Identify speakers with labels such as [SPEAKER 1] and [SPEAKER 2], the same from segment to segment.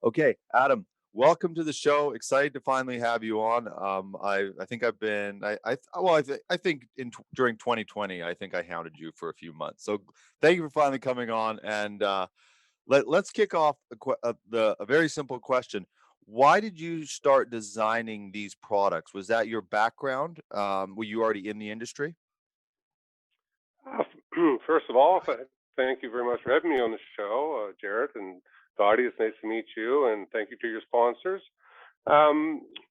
[SPEAKER 1] Okay, Adam, welcome to the show. Excited to finally have you on. I think I've been I think during 2020, I think I hounded you for a few months. So thank you for finally coming on. And let's kick off a very simple question. Why did you start designing these products? Was that your background? Were you already in the industry?
[SPEAKER 2] Uh, First of all, thank you very much for having me on the show, Jarrett and Dottie. It's nice to meet you, and thank you to your sponsors.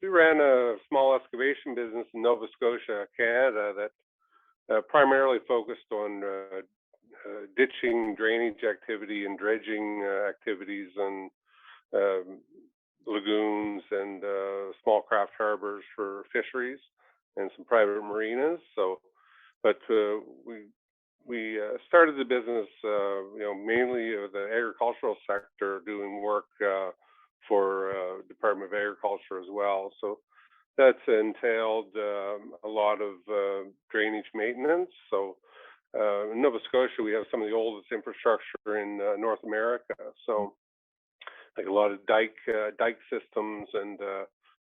[SPEAKER 2] We ran a small excavation business in Nova Scotia, Canada, that primarily focused on ditching, drainage activity, and dredging activities on um, lagoons and small craft harbors for fisheries and some private marinas. But we started the business, mainly the agricultural sector, doing work for Department of Agriculture as well. So that's entailed a lot of drainage maintenance. In Nova Scotia, we have some of the oldest infrastructure in North America. So like a lot of dike systems and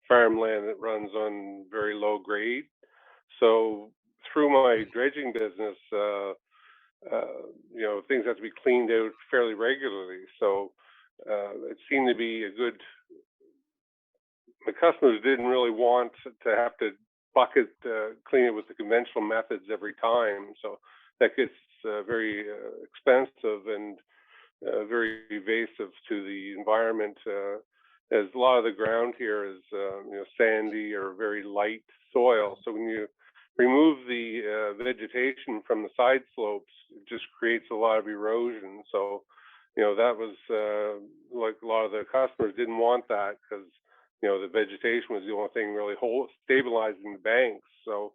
[SPEAKER 2] farmland that runs on very low grade. So through my dredging business, things have to be cleaned out fairly regularly. So it seemed to be a good. My customers didn't really want to have to bucket clean it with the conventional methods every time. So that gets very expensive and very invasive to the environment. As a lot of the ground here is sandy or very light soil, so when you remove the vegetation from the side slopes, it just creates a lot of erosion. So that was like a lot of the customers didn't want that because the vegetation was the only thing really stabilizing the banks. So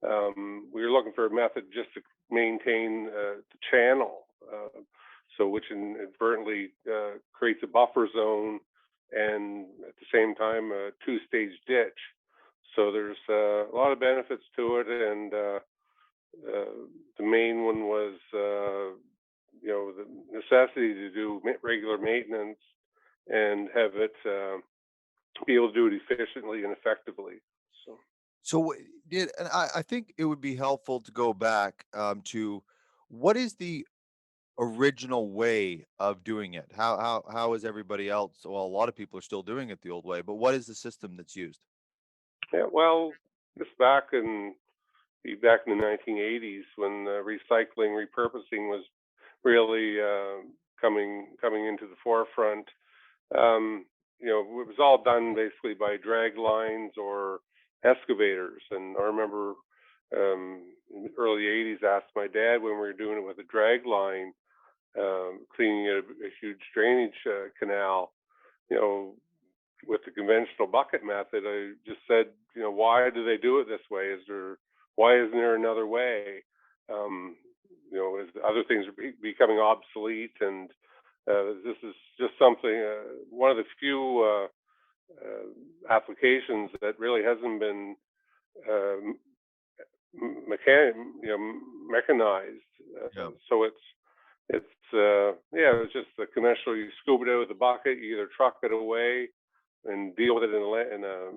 [SPEAKER 2] we were looking for a method just to maintain the channel, which inadvertently creates a buffer zone and at the same time a two-stage ditch. So there's a lot of benefits to it, and the main one was the necessity to do regular maintenance and have it be able to do it efficiently and effectively. So.
[SPEAKER 1] So and I think it would be helpful to go back to what is the original way of doing it? How is everybody else? Well, a lot of people are still doing it the old way, but what is the system that's used?
[SPEAKER 2] Yeah, well, this back in the 1980s when recycling, repurposing was really coming into the forefront. It was all done basically by drag lines or excavators. And I remember in the early 80s, asked my dad when we were doing it with a drag line, cleaning a huge drainage canal. You know, with the conventional bucket method, I just said, why do they do it this way? Why isn't there another way? As other things are becoming obsolete, and this is just something, one of the few applications that really hasn't been uh, mechanized.
[SPEAKER 1] Yeah.
[SPEAKER 2] So it's just the conventional. You scoop it out with a bucket, you either truck it away and deal with it in a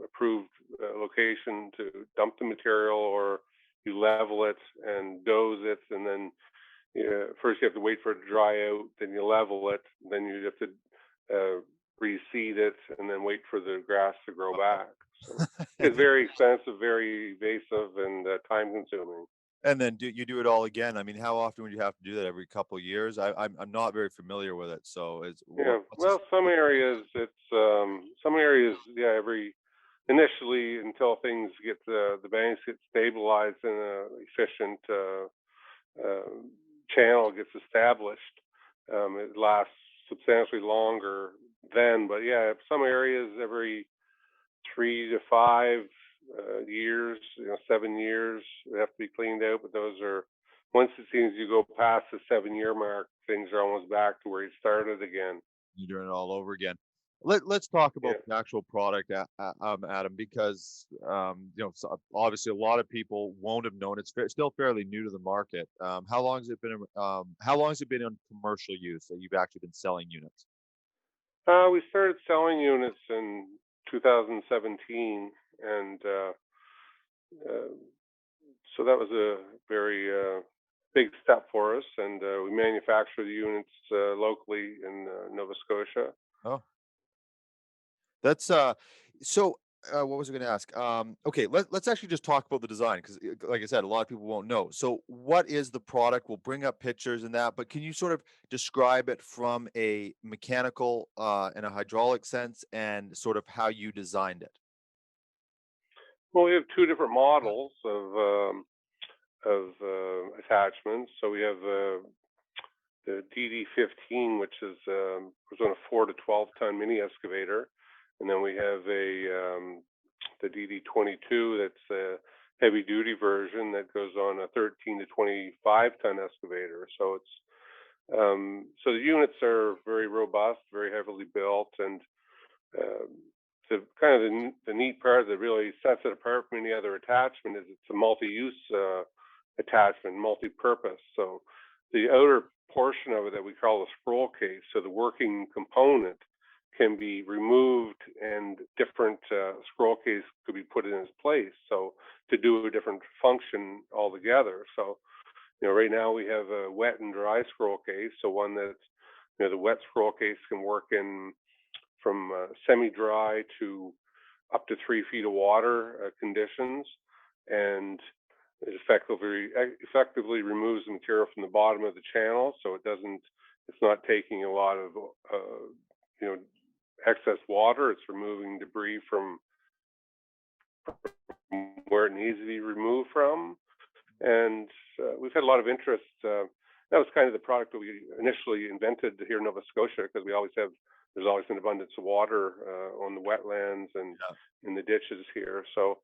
[SPEAKER 2] approved location to dump the material, or you level it and doze it, and then first you have to wait for it to dry out, then you level it, then you have to reseed it, and then wait for the grass to grow back. So it's very expensive, very invasive, and time consuming.
[SPEAKER 1] And then do you do it all again? I mean, how often would you have to do that? Every couple years? I'm not very familiar with it. So is
[SPEAKER 2] Yeah,
[SPEAKER 1] what's
[SPEAKER 2] well,
[SPEAKER 1] this?
[SPEAKER 2] some areas, yeah, every initially until things get the banks get stabilized and efficient uh, channel gets established. It lasts substantially longer then, but yeah, some areas every 3 to 5 years, 7 years, they have to be cleaned out. But those are once it seems you go past the 7 year mark, things are almost back to where you started again.
[SPEAKER 1] You're doing it all over again. Let's talk
[SPEAKER 2] Yeah.
[SPEAKER 1] about the actual product, Adam, because so obviously a lot of people won't have known it's still fairly new to the market. How long has it been? How long has it been in commercial use that you've actually been selling units?
[SPEAKER 2] We started selling units in 2017, and uh, so that was a very big step for us. And we manufacture the units locally in Nova Scotia.
[SPEAKER 1] Oh, that's so what was I going to ask? Okay, let's actually just talk about the design because, like I said, a lot of people won't know. So, what is the product? We'll bring up pictures and that, but can you sort of describe it from a mechanical and a hydraulic sense, and sort of how you designed it?
[SPEAKER 2] Well, we have two different models of attachments. So we have the DD15, which is was on a 4 to 12 ton mini excavator, and then we have the DD22 that's a heavy duty version that goes on a 13 to 25 ton excavator. So so the units are very robust, very heavily built, and um, the kind of the neat part that really sets it apart from any other attachment is it's a multi-use attachment, multi-purpose. So the outer portion of it that we call the scroll case, so the working component can be removed and different scroll case could be put in its place. So to do a different function altogether. So right now we have a wet and dry scroll case. So one that's, the wet scroll case can work in from semi-dry to up to 3 feet of water conditions, and it effectively removes the material from the bottom of the channel, so it doesn't. It's not taking a lot of you know excess water. It's removing debris from where it needs to be removed from, and we've had a lot of interest. That was kind of the product that we initially invented here in Nova Scotia because there's always an abundance of water on the wetlands and
[SPEAKER 1] Yeah.
[SPEAKER 2] in the ditches here. So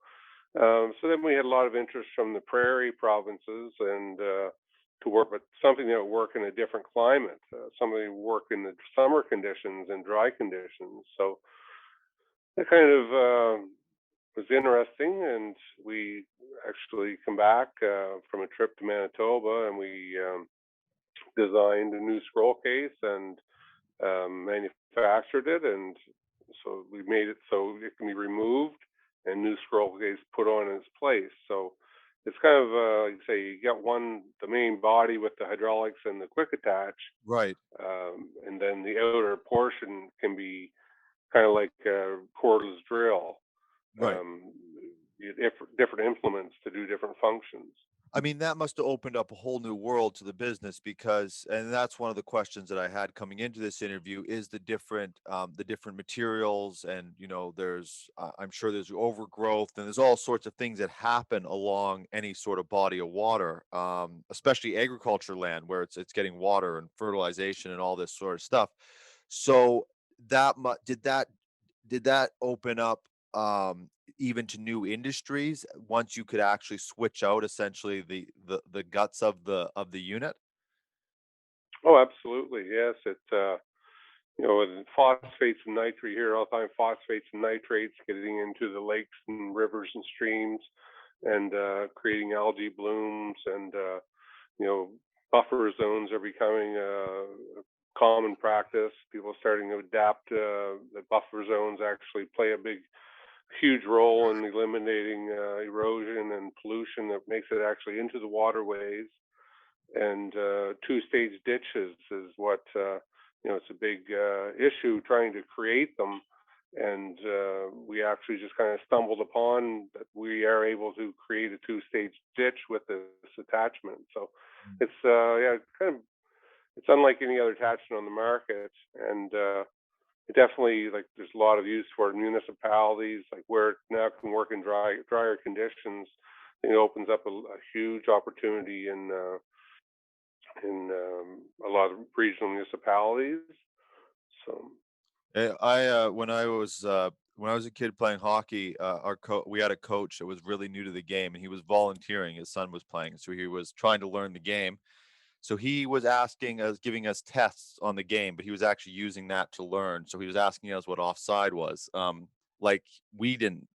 [SPEAKER 2] then we had a lot of interest from the prairie provinces and to work with something that would work in a different climate, something that would work in the summer conditions and dry conditions. So that kind of was interesting, and we actually come back from a trip to Manitoba, and we designed a new scroll case and manufactured it, and so we made it so it can be removed and new scroll case put on in its place. So it's kind of you say you got the main body with the hydraulics and the quick attach,
[SPEAKER 1] Right.
[SPEAKER 2] and then the outer portion can be kind of like a cordless drill.
[SPEAKER 1] Right.
[SPEAKER 2] Um, different implements to do different functions.
[SPEAKER 1] I mean, that must have opened up a whole new world to the business because, and that's one of the questions that I had coming into this interview is the different materials, and I'm sure there's overgrowth and there's all sorts of things that happen along any sort of body of water, especially agriculture land where it's getting water and fertilization and all this sort of stuff. So did that open up even to new industries once you could actually switch out essentially the guts of the unit?
[SPEAKER 2] Oh, absolutely. Yes. And phosphates and nitrate here all the time, phosphates and nitrates getting into the lakes and rivers and streams and creating algae blooms and, you know, buffer zones are becoming a common practice. People are starting to adapt. The buffer zones actually play a huge role in eliminating erosion and pollution that makes it actually into the waterways, and two-stage ditches is what it's a big issue trying to create them, and we actually just kind of stumbled upon that we are able to create a two-stage ditch with this attachment. So
[SPEAKER 1] Mm.
[SPEAKER 2] it's yeah, it's unlike any other attachment on the market, and it definitely, like, there's a lot of use for municipalities, like where it now can work in drier conditions. It opens up a huge opportunity in a lot of regional municipalities. So,
[SPEAKER 1] When I was a kid playing hockey, we had a coach that was really new to the game, and he was volunteering. His son was playing, so he was trying to learn the game. So he was asking us, giving us tests on the game, but he was actually using that to learn. So he was asking us what offside was. Like we didn't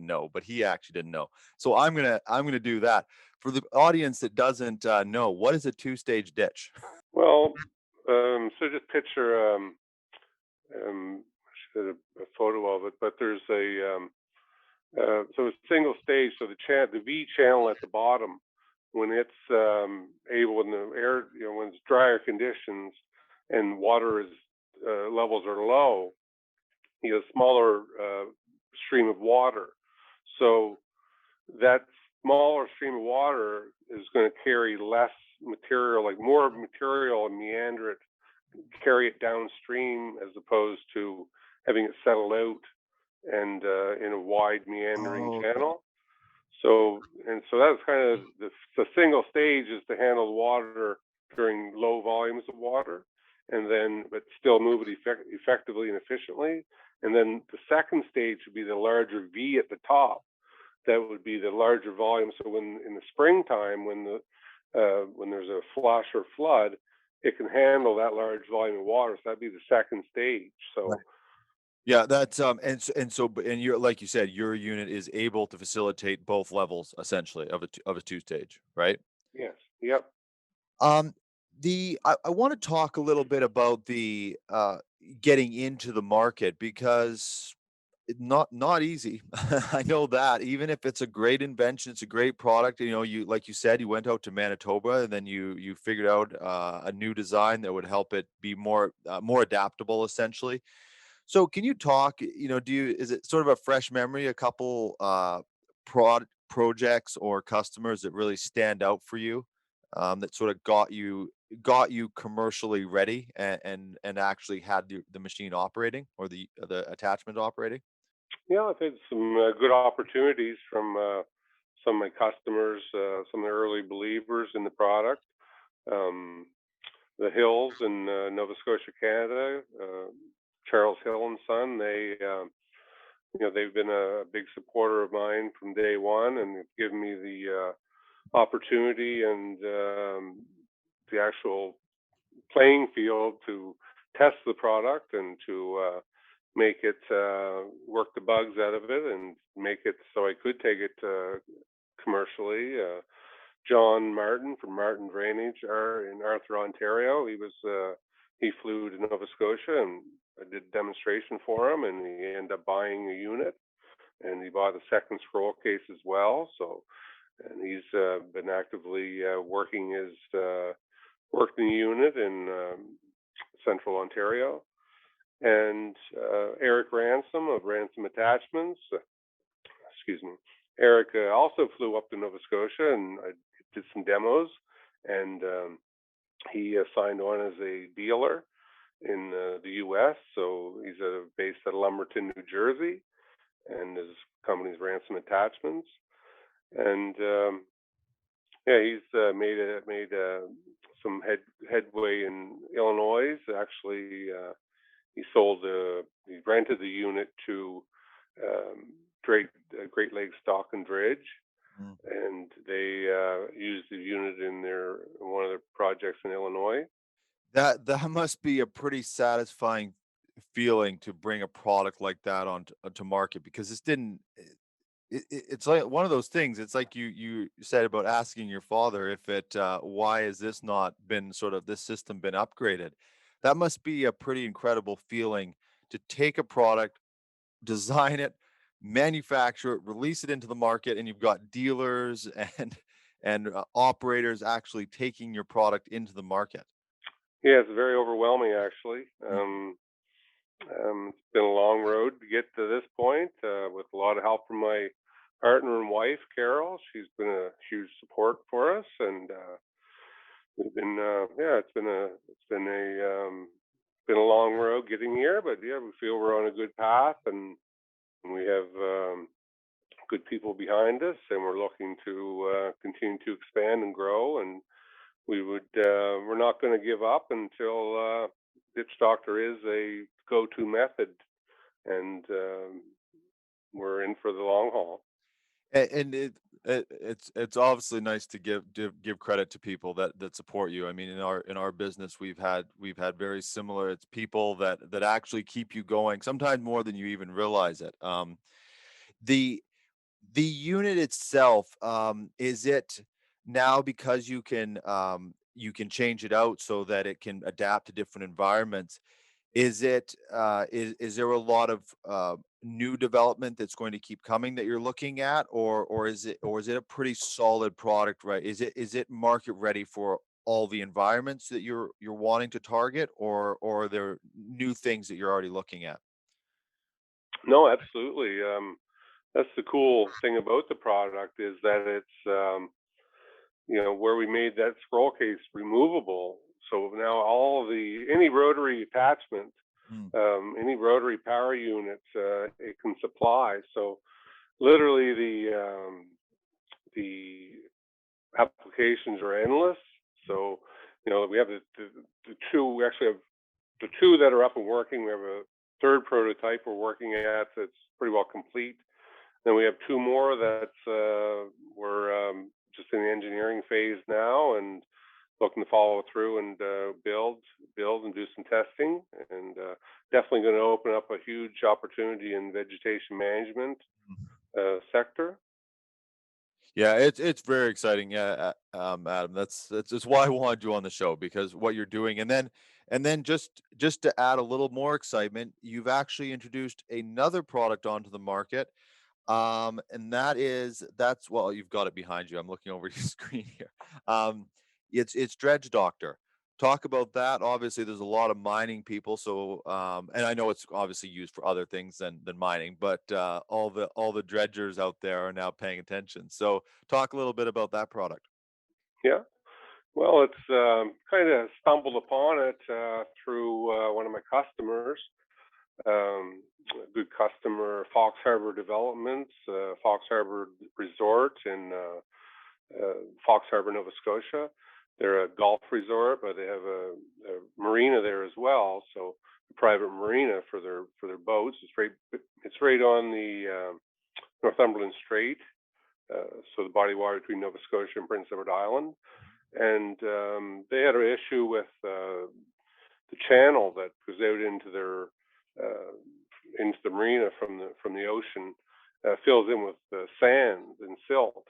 [SPEAKER 1] know, but he actually didn't know. So I'm gonna do that for the audience that doesn't know. What is a two-stage ditch?
[SPEAKER 2] well, so just picture I should have a photo of it, but there's so it's single stage. So the V channel at the bottom, when it's able in the air, when it's drier conditions and water is levels are low, smaller stream of water. So that smaller stream of water is going to carry less material, like more material, and meander it, carry it downstream, as opposed to having it settle out and in a wide meandering
[SPEAKER 1] Oh, okay.
[SPEAKER 2] channel. So that's kind of the single stage is to handle the water during low volumes of water, and then but still move it effectively and efficiently. And then the second stage would be the larger V at the top. That would be the larger volume. So when in the springtime, when there's a flush or flood, it can handle that large volume of water. So that'd be the second stage. So
[SPEAKER 1] Yeah, that's, and you're like you said, your unit is able to facilitate both levels essentially of a two-stage, right?
[SPEAKER 2] yes, yep.
[SPEAKER 1] Um, I wanna talk a little bit about getting into the market because not easy. I know that even if it's a great invention, it's a great product, you like you said, you went out to Manitoba and then you figured out, a new design that would help it be more adaptable essentially. So can you talk, is it sort of a fresh memory, a couple projects or customers that really stand out for you, that sort of got you commercially ready and actually had the machine operating or the attachment operating?
[SPEAKER 2] Yeah, I've had some good opportunities from some of my customers, some of the early believers in the product. Um, the Hills in Nova Scotia, Canada, Charles Hill and Son. They've been a big supporter of mine from day one, and have given me the opportunity and the actual playing field to test the product and to make it work the bugs out of it and make it so I could take it commercially. John Martin from Martin Drainage in Arthur, Ontario. He flew to Nova Scotia, and I did a demonstration for him, and he ended up buying a unit, and he bought a second scroll case as well. So, and he's been actively working the unit in Central Ontario. And Eric Ransom of Ransom Attachments, excuse me. Eric also flew up to Nova Scotia, and I did some demos, and he signed on as a dealer in the U.S. So he's based at Lumberton, New Jersey, and his company's Ransom Attachments. And yeah, he's made some headway in Illinois. Actually, he rented the unit to um, Great Lakes Dock and Dredge,
[SPEAKER 1] Mm.
[SPEAKER 2] and they used the unit in one of their projects in Illinois.
[SPEAKER 1] That must be a pretty satisfying feeling to bring a product like that to market because this didn't it's like one of those things. It's like you said about asking your father if why has this system been upgraded? That must be a pretty incredible feeling to take a product, design it, manufacture it, release it into the market, and you've got dealers and operators actually taking your product into the market.
[SPEAKER 2] Yeah, it's very overwhelming actually.
[SPEAKER 1] Mm.
[SPEAKER 2] It's been a long road to get to this point, with a lot of help from my partner and wife, Carol. She's been a huge support for us, and we've been, yeah, it's been a long road getting here, but yeah, we feel we're on a good path, and we have good people behind us, and we're looking to continue to expand and grow. And we're not going to give up until Ditch Doctor is a go-to method, and we're in for the long haul.
[SPEAKER 1] And it's obviously nice to give credit to people that support you. I mean, in our business, we've had very similar. It's people that actually keep you going, sometimes more than you even realize it. The the unit itself, is it now because you can change it out so that it can adapt to different environments? is there a lot of new development that's going to keep coming that you're looking at, or is it a pretty solid product, right? Is it market ready for all the environments that you're wanting to target, or are there new things that you're already looking at?
[SPEAKER 2] No, absolutely. That's the cool thing about the product is that it's where we made that scroll case removable. So now any rotary attachment,
[SPEAKER 1] Mm,
[SPEAKER 2] any rotary power unit, it can supply. So literally the applications are endless. So we have the two. We actually have the two that are up and working. We have a third prototype we're working at that's pretty well complete. Then we have two more that's we're just in the engineering phase now and looking to follow through and build and do some testing. And definitely going to open up a huge opportunity in vegetation management
[SPEAKER 1] mm.
[SPEAKER 2] sector.
[SPEAKER 1] Yeah, it's very exciting. Yeah, Adam, that's why I wanted you on the show, because what you're doing, and then just to add a little more excitement, you've actually introduced another product onto the market. And that's well, you've got it behind you. I'm looking over your screen here. Um, it's Dredge Doctor. Talk about that. Obviously, there's a lot of mining people, so and I know it's obviously used for other things than mining, but all the dredgers out there are now paying attention. So talk a little bit about that product.
[SPEAKER 2] Yeah. Well, it's kind of stumbled upon it through one of my customers, a good customer, Fox Harbor Developments, Fox Harbor Resort in Fox Harbor, Nova Scotia. They're a golf resort, but they have a marina there as well. So a private marina for their boats. It's right on the Northumberland Strait, so the body of water between Nova Scotia and Prince Edward Island. And they had an issue with the channel that goes out uh, into the marina from the ocean, fills in with sand and silt.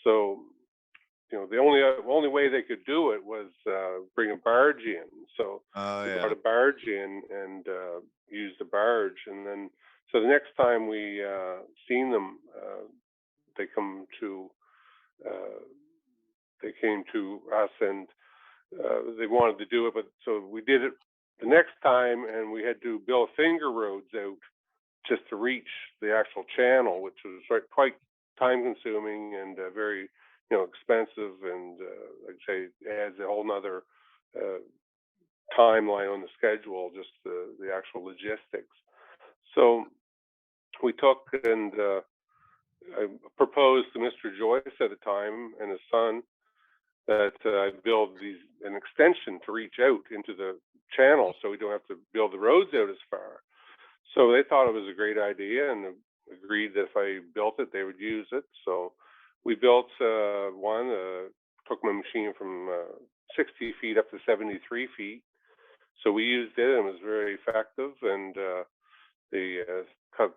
[SPEAKER 2] So the only way they could do it was bring a barge in. So
[SPEAKER 1] Oh
[SPEAKER 2] we brought
[SPEAKER 1] yeah.
[SPEAKER 2] a barge in and used the barge, and then so the next time we seen them, they come to uh, they came to us and they wanted to do it, but so we did it the next time, and we had to build finger roads out just to reach the actual channel, which was quite time consuming and very expensive, and like I say, adds a whole nother uh, timeline on the schedule, just the actual logistics. So we took and I proposed to Mr. Joyce at the time and his son that I build an extension to reach out into the channel so we don't have to build the roads out as far. So they thought it was a great idea and agreed that if I built it, they would use it. So we built one, took my machine from 60 feet up to 73 feet. So we used it and it was very effective, and they cut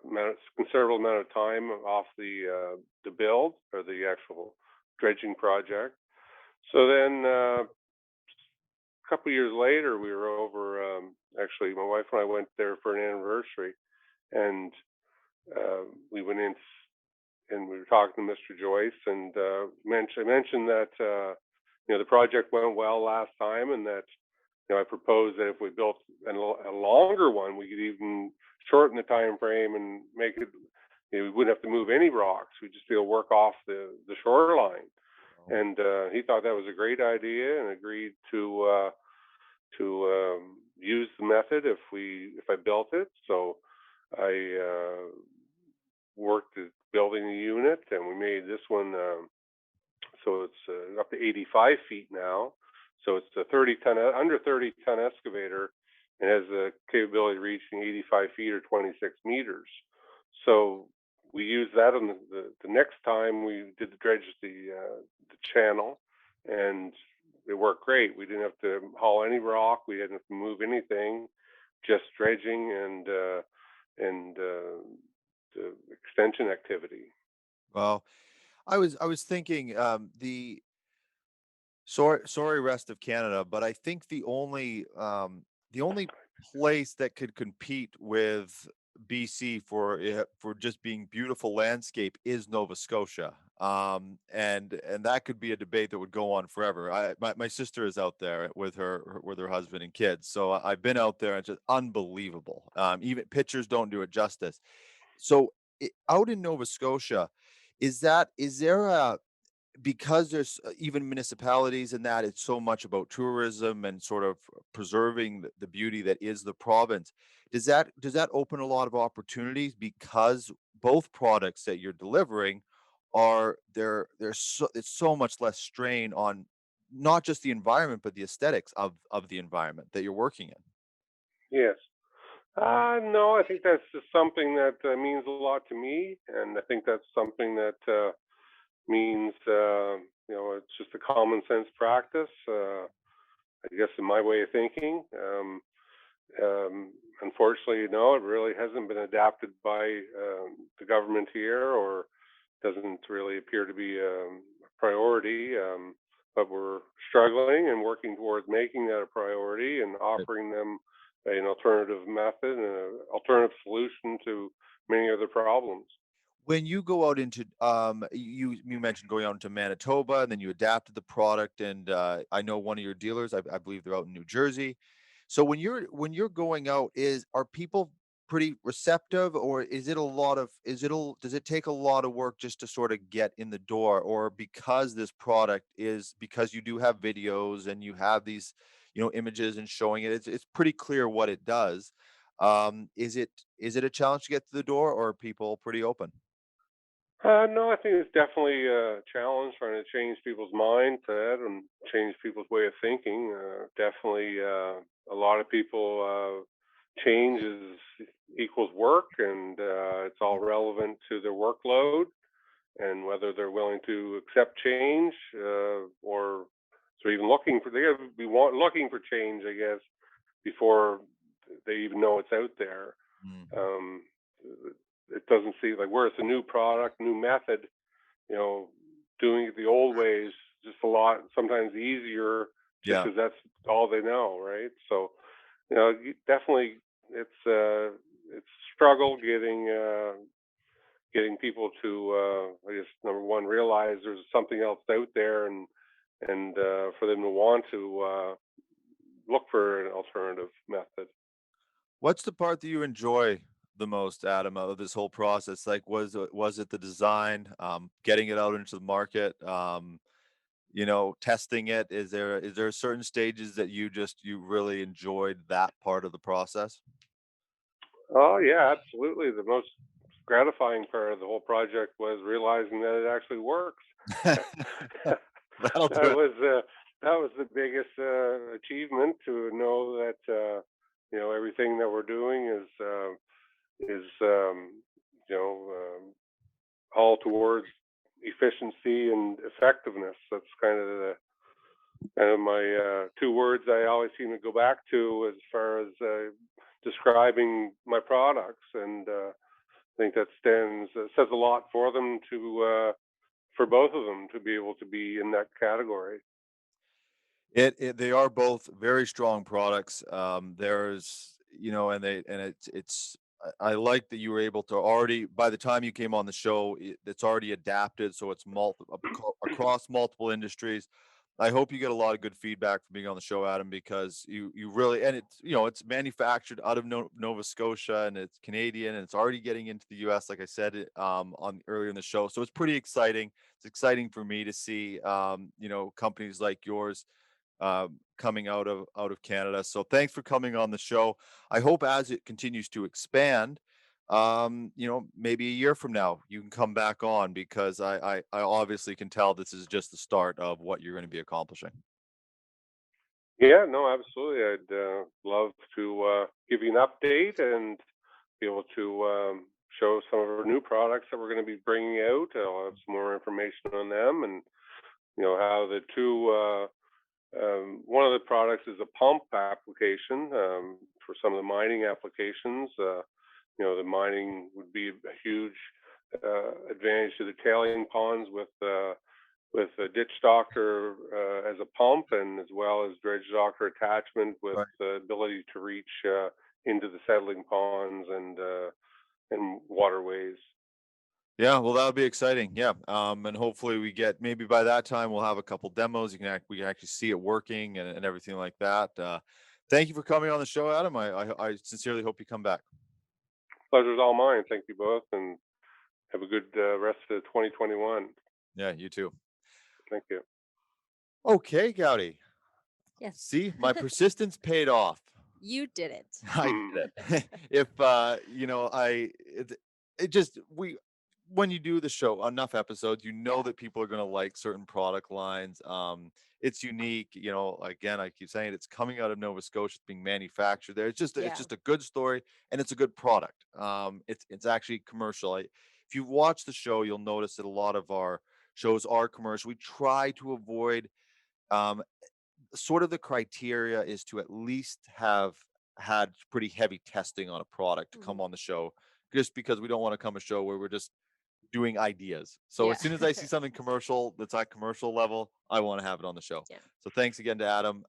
[SPEAKER 2] considerable amount of time off the build or the actual dredging project. So then a couple of years later, we were over. Actually, my wife and I went there for an anniversary, and we went in and we were talking to Mr. Joyce, and mentioned that the project went well last time, and that I proposed that if we built a longer one, we could even shorten the time frame and make it. We wouldn't have to move any rocks. We'd just be able to work off the shoreline.
[SPEAKER 1] Oh,
[SPEAKER 2] And he thought that was a great idea and agreed to use the method if I built it. So I worked at building the unit, and we made this one. So it's up to 85 feet now. So it's a under 30-ton excavator, and has the capability of reaching 85 feet or 26 meters. So we used that on the next time we did the dredge the channel, and it worked great. We didn't have to haul any rock. We didn't have to move anything, just dredging and the extension activity.
[SPEAKER 1] well, I was thinking the sorry rest of Canada, but I think the only place that could compete with BC for just being beautiful landscape is Nova Scotia. And that could be a debate that would go on forever. My sister is out there with with her husband and kids, so I've been out there and it's just unbelievable. Even pictures don't do it justice. So out in Nova Scotia, is there a because there's even municipalities in that it's so much about tourism and sort of preserving the beauty that is the province. Does that open a lot of opportunities because both products that you're delivering are they're so it's so much less strain on not just the environment but the aesthetics of the environment that you're working in.
[SPEAKER 2] Yes. No, I think that's just something that means a lot to me, and I think that's something that means it's just a common sense practice. I guess in my way of thinking. Unfortunately, no, it really hasn't been adapted by the government here, or doesn't really appear to be a priority. But we're struggling and working towards making that a priority and offering them an alternative method and an alternative solution to many other problems.
[SPEAKER 1] When you go out into, you mentioned going out into Manitoba, and then you adapted the product, and, I know one of your dealers, I believe they're out in New Jersey. So when you're going out, are people pretty receptive, or does it take a lot of work just to sorta get in the door? Or because this product is because you do have videos and you have these, images and showing it, it's pretty clear what it does. Is it a challenge to get to the door, or are people pretty open?
[SPEAKER 2] No, I think it's definitely a challenge trying to change people's mindset and change people's way of thinking. Definitely, a lot of people change equals work, and it's all relevant to their workload and whether they're willing to accept change or so even looking for they have to be looking for change, I guess, before they even know it's out there.
[SPEAKER 1] Mm.
[SPEAKER 2] Um, it doesn't seem like where it's a new product, new method, you know, doing it the old ways just a lot sometimes easier just
[SPEAKER 1] Yeah.
[SPEAKER 2] because that's all they know, right? So, definitely it's struggle getting people to I guess number one realize there's something else out there and for them to want to look for an alternative method.
[SPEAKER 1] What's the part that you enjoy the most, Adam, out of this whole process? Like, was it the design, getting it out into the market, testing it? Is there certain stages that you really enjoyed that part of the process?
[SPEAKER 2] Oh yeah, absolutely. The most gratifying part of the whole project was realizing that it actually works.
[SPEAKER 1] That'll do
[SPEAKER 2] That
[SPEAKER 1] it.
[SPEAKER 2] was the biggest achievement to know that everything that we're doing is all towards efficiency and effectiveness. That's kind of my two words I always seem to go back to as far as describing my products, and I think that stands says a lot for them to for both of them to be able to be in that category.
[SPEAKER 1] They are both very strong products. I like that you were able to already by the time you came on the show, it's already adapted, so it's across multiple industries. I hope you get a lot of good feedback from being on the show, Adam, because you really and it's manufactured out of Nova Scotia and it's Canadian and it's already getting into the US, like I said on earlier in the show. So it's pretty exciting. It's exciting for me to see companies like yours coming out of Canada. So thanks for coming on the show. I hope as it continues to expand, maybe a year from now you can come back on because I obviously can tell this is just the start of what you're going to be accomplishing.
[SPEAKER 2] Yeah, no, absolutely. I'd love to give you an update and be able to show some of our new products that we're going to be bringing out. I'll have some more information on them, and how the two. One of the products is a pump application for some of the mining applications. The mining would be a huge advantage to the tailing ponds with with a ditch doctor as a pump, and as well as dredge doctor attachment with
[SPEAKER 1] Right.
[SPEAKER 2] the ability to reach into the settling ponds and waterways.
[SPEAKER 1] Yeah, well, that'll be exciting. Yeah. And hopefully we get, maybe by that time we'll have a couple demos. We can actually see it working and everything like that. Thank you for coming on the show, Adam. I sincerely hope you come back.
[SPEAKER 2] Pleasure's all mine. Thank you both, and have a good rest of 2021.
[SPEAKER 1] Yeah, you too.
[SPEAKER 2] Thank you.
[SPEAKER 1] Okay, Gowdy.
[SPEAKER 3] Yes.
[SPEAKER 1] See, my persistence paid off.
[SPEAKER 3] You did it.
[SPEAKER 1] I did it. If it just when you do the show enough episodes, you know that people are going to like certain product lines. It's unique. Again, I keep saying it's coming out of Nova Scotia, it's being manufactured there. It's
[SPEAKER 3] Yeah.
[SPEAKER 1] just a good story, and it's a good product. It's actually commercial. If you watch the show, you'll notice that a lot of our shows are commercial. We try to avoid sort of the criteria is to at least have had pretty heavy testing on a product to come on the show, just because we don't want to come a show where we're just doing ideas. So
[SPEAKER 3] Yeah.
[SPEAKER 1] as soon as I see something commercial that's at commercial level, I want to have it on the show.
[SPEAKER 3] Yeah.
[SPEAKER 1] So thanks again to Adam.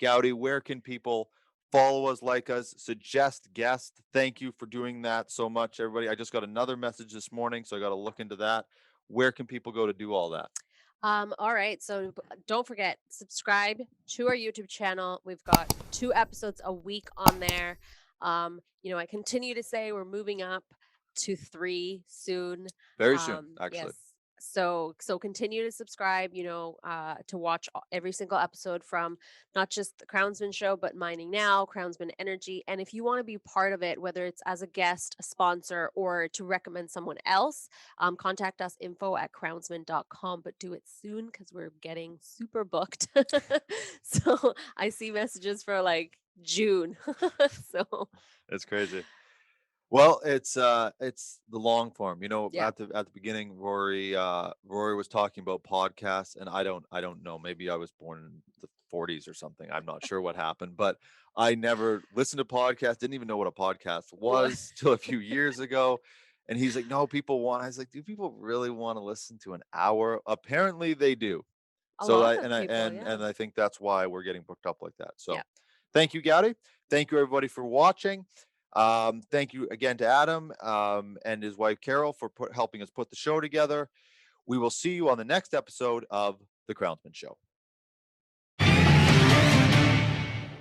[SPEAKER 1] Gowdy, where can people follow us, like us, suggest guests? Thank you for doing that so much, everybody. I just got another message this morning, so I got to look into that. Where can people go to do all that?
[SPEAKER 3] All right. So don't forget, subscribe to our YouTube channel. We've got 2 episodes a week on there. I continue to say we're moving up to 3 soon.
[SPEAKER 1] Very soon, actually.
[SPEAKER 3] Yes. So continue to subscribe, to watch every single episode from not just the Crownsmen Show, but Mining Now, Crownsmen Energy. And if you want to be part of it, whether it's as a guest, a sponsor, or to recommend someone else, contact us, info@crownsmen.com, but do it soon because we're getting super booked. So I see messages for like June. So
[SPEAKER 1] It's crazy. Well, it's the long form.
[SPEAKER 3] Yeah.
[SPEAKER 1] At the beginning, Rory was talking about podcasts, and I don't know. Maybe I was born in the 40s or something. I'm not sure what happened, but I never listened to podcasts. Didn't even know what a podcast was till a few years ago. And he's like, "No, people want." I was like, "Do people really want to listen to an hour?" Apparently, they do.
[SPEAKER 3] A
[SPEAKER 1] So
[SPEAKER 3] lot
[SPEAKER 1] I
[SPEAKER 3] of
[SPEAKER 1] and I
[SPEAKER 3] people,
[SPEAKER 1] and
[SPEAKER 3] yeah.
[SPEAKER 1] and I think that's why we're getting booked up like that. So
[SPEAKER 3] Yeah.
[SPEAKER 1] thank you, Gowdy. Thank you, everybody, for watching. Thank you again to Adam and his wife Carol for helping us put the show together. We will see you on the next episode of The Crownsmen Show.